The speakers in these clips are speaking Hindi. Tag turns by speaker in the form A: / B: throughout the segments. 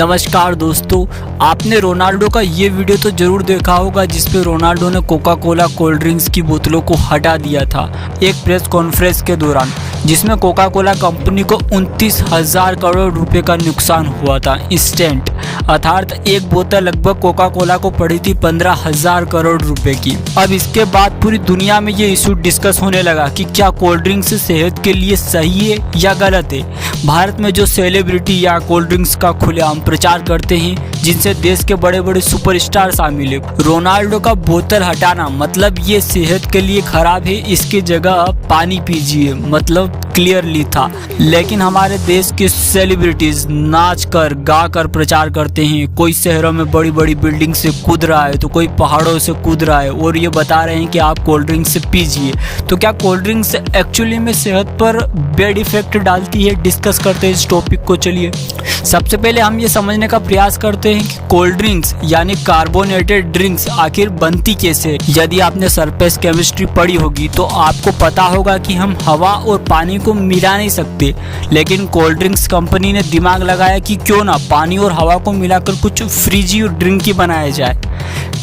A: नमस्कार दोस्तों, आपने रोनाल्डो का ये वीडियो तो ज़रूर देखा होगा जिसपे रोनाल्डो ने कोका कोला कोल्ड ड्रिंक्स की बोतलों को हटा दिया था एक प्रेस कॉन्फ्रेंस के दौरान, जिसमें कोका कोला कंपनी को 29,000 करोड़ रुपए का नुकसान हुआ था इंस्टेंट, अर्थात एक बोतल लगभग कोका कोला को पड़ी थी 15,000 करोड़ रुपए की। अब इसके बाद पूरी दुनिया में ये इशू डिस्कस होने लगा कि क्या कोल्ड ड्रिंक्स सेहत के लिए सही है या गलत है। भारत में जो सेलिब्रिटी या कोल्ड ड्रिंक्स का खुलेआम प्रचार करते हैं, जिनसे देश के बड़े बड़े सुपरस्टार शामिल है, रोनाल्डो का बोतल हटाना मतलब ये सेहत के लिए खराब है, इसकी जगह पानी पीजिए मतलब क्लियरली था। लेकिन हमारे देश के सेलिब्रिटीज नाच कर गा कर प्रचार करते हैं। कोई शहरों में बड़ी बड़ी बिल्डिंग से कूद रहा है तो कोई पहाड़ों से कूद रहा है और ये बता रहे हैं कि आप कोल्ड ड्रिंक से पीजिए। तो क्या कोल्ड ड्रिंक से एक्चुअली में सेहत पर बैड इफेक्ट डालती है? डिस्कस करते हैं इस टॉपिक को। चलिए सबसे पहले हम ये समझने का प्रयास करते हैं कि कोल्ड ड्रिंक्स यानी कार्बोनेटेड ड्रिंक्स आखिर बनती कैसे। यदि आपने सरफेस केमिस्ट्री पढ़ी होगी तो आपको पता होगा कि हम हवा और पानी को मिला नहीं सकते, लेकिन कोल्ड ड्रिंक्स कंपनी ने दिमाग लगाया कि क्यों ना पानी और हवा को मिलाकर कुछ फ्रिजी ड्रिंक ही बनाया जाए।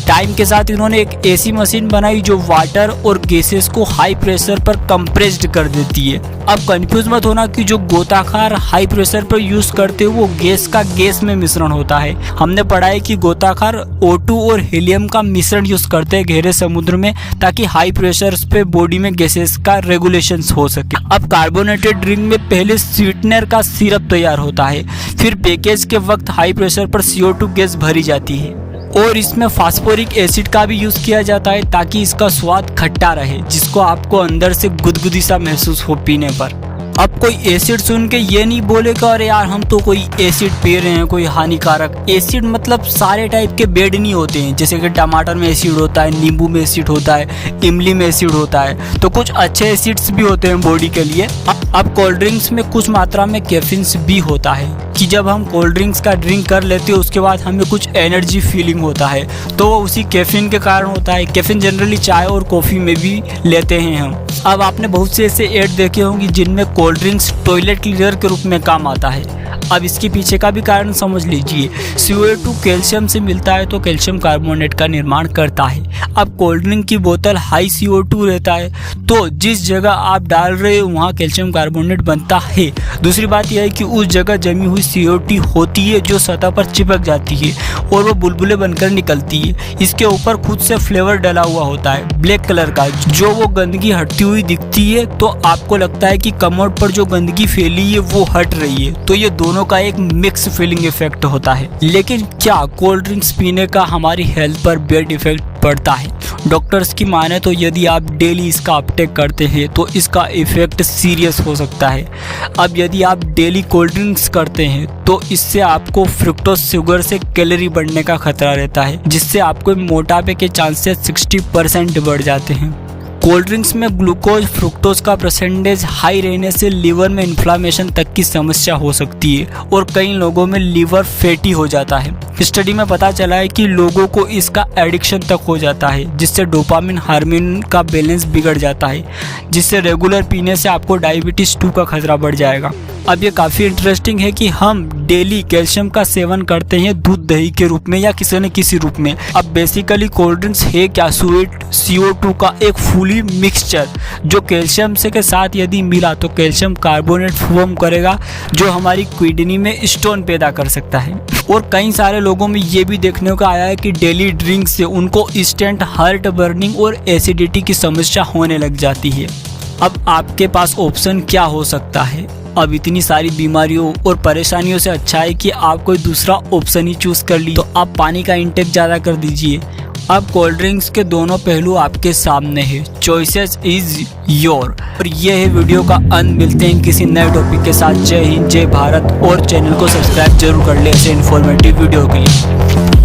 A: टाइम के साथ इन्होंने एक ऐसी मशीन बनाई जो वाटर और गैसेस को हाई प्रेशर पर कंप्रेस्ड कर देती है। अब कंफ्यूज मत होना कि जो गोताखार हाई प्रेशर पर यूज करते हैं वो गैस का गैस में मिश्रण होता है। हमने पढ़ा है कि गोताखार O2 और हीलियम का मिश्रण यूज करते हैं गहरे समुद्र में, ताकि हाई प्रेशर पे बॉडी में गैसेस का रेगुलेशन हो सके। अब कार्बोनेटेड ड्रिंक में पहले स्वीटनर का सिरप तैयार होता है, फिर पैकेज के वक्त हाई प्रेशर पर CO2 गैस भरी जाती है और इसमें फास्फोरिक एसिड का भी यूज किया जाता है ताकि इसका स्वाद खट्टा रहे, जिसको आपको अंदर से गुदगुदी सा महसूस हो पीने पर। अब कोई एसिड सुन के ये नहीं बोलेगा अरे यार हम तो कोई एसिड पी रहे हैं, कोई हानिकारक। एसिड मतलब सारे टाइप के बेड नहीं होते हैं, जैसे कि टमाटर में एसिड होता है, नींबू में एसिड होता है, इमली में एसिड होता है, तो कुछ अच्छे एसिड्स भी होते हैं बॉडी के लिए। अब कोल्ड ड्रिंक्स में कुछ मात्रा में कैफीन भी होता है कि जब हम कोल्ड ड्रिंक्स का ड्रिंक कर लेते हैं उसके बाद हमें कुछ एनर्जी फीलिंग होता है, तो वो उसी कैफीन के कारण होता है। कैफीन जनरली चाय और कॉफ़ी में भी लेते हैं हम। अब आपने बहुत से ऐसे ऐड देखे होंगे जिनमें कोल्ड ड्रिंक्स टॉयलेट क्लीनर के रूप में काम आता है। अब इसके पीछे का भी कारण समझ लीजिए। CO2 कैल्शियम से मिलता है तो कैल्शियम कार्बोनेट का निर्माण करता है। अब कोल्ड ड्रिंक की बोतल हाई CO2 रहता है, तो जिस जगह आप डाल रहे हो वहाँ कैल्शियम कार्बोनेट बनता है। दूसरी बात यह है कि उस जगह जमी हुई CO2 होती है जो सतह पर चिपक जाती है और वो बुलबुले बनकर निकलती है। इसके ऊपर खुद से फ्लेवर डला हुआ होता है ब्लैक कलर का, जो वो गंदगी हटती हुई दिखती है, तो आपको लगता है कि कमोड पर जो गंदगी फैली है वो हट रही है। तो ये दोनों का एक मिक्स फीलिंग इफेक्ट होता है। लेकिन क्या कोल्ड ड्रिंक्स पीने का हमारी हेल्थ पर बैड इफेक्ट पड़ता है? डॉक्टर्स की माने तो यदि आप डेली इसका अपटेक करते हैं तो इसका इफेक्ट सीरियस हो सकता है। अब यदि आप डेली कोल्ड ड्रिंक्स करते हैं तो इससे आपको फ्रुक्टोज शुगर से कैलोरी बढ़ने का खतरा रहता है, जिससे आपको मोटापे के चांसेस 60% बढ़ जाते हैं। कोल्ड ड्रिंक्स में ग्लूकोज फ्रुक्टोज का परसेंटेज हाई रहने से लीवर में इन्फ्लामेशन तक की समस्या हो सकती है और कई लोगों में लीवर फैटी हो जाता है। स्टडी में पता चला है कि लोगों को इसका एडिक्शन तक हो जाता है, जिससे डोपामिन हार्मोन का बैलेंस बिगड़ जाता है, जिससे रेगुलर पीने से आपको डायबिटीज 2 का खतरा बढ़ जाएगा। अब ये काफ़ी इंटरेस्टिंग है कि हम डेली कैल्शियम का सेवन करते हैं दूध दही के रूप में या किसी न किसी रूप में। अब बेसिकली कोल्ड ड्रिंक्स है क्या? स्वीट CO2 का एक फुली मिक्सचर जो कैल्शियम से के साथ यदि मिला तो कैल्शियम कार्बोनेट फॉर्म करेगा, जो हमारी किडनी में स्टोन पैदा कर सकता है। और कई सारे लोगों में ये भी देखने को आया है कि डेली ड्रिंक से उनको इंस्टेंट हार्ट बर्निंग और एसिडिटी की समस्या होने लग जाती है। अब आपके पास ऑप्शन क्या हो सकता है? अब इतनी सारी बीमारियों और परेशानियों से अच्छा है कि आप कोई दूसरा ऑप्शन ही चूज कर ली, तो आप पानी का इंटेक ज़्यादा कर दीजिए। अब कोल्ड ड्रिंक्स के दोनों पहलू आपके सामने है, चॉइसेस इज योर। और ये है वीडियो का अंत। मिलते हैं किसी नए टॉपिक के साथ। जय हिंद, जय भारत, और चैनल को सब्सक्राइब जरूर कर ले ऐसे इन्फॉर्मेटिव वीडियो के लिए।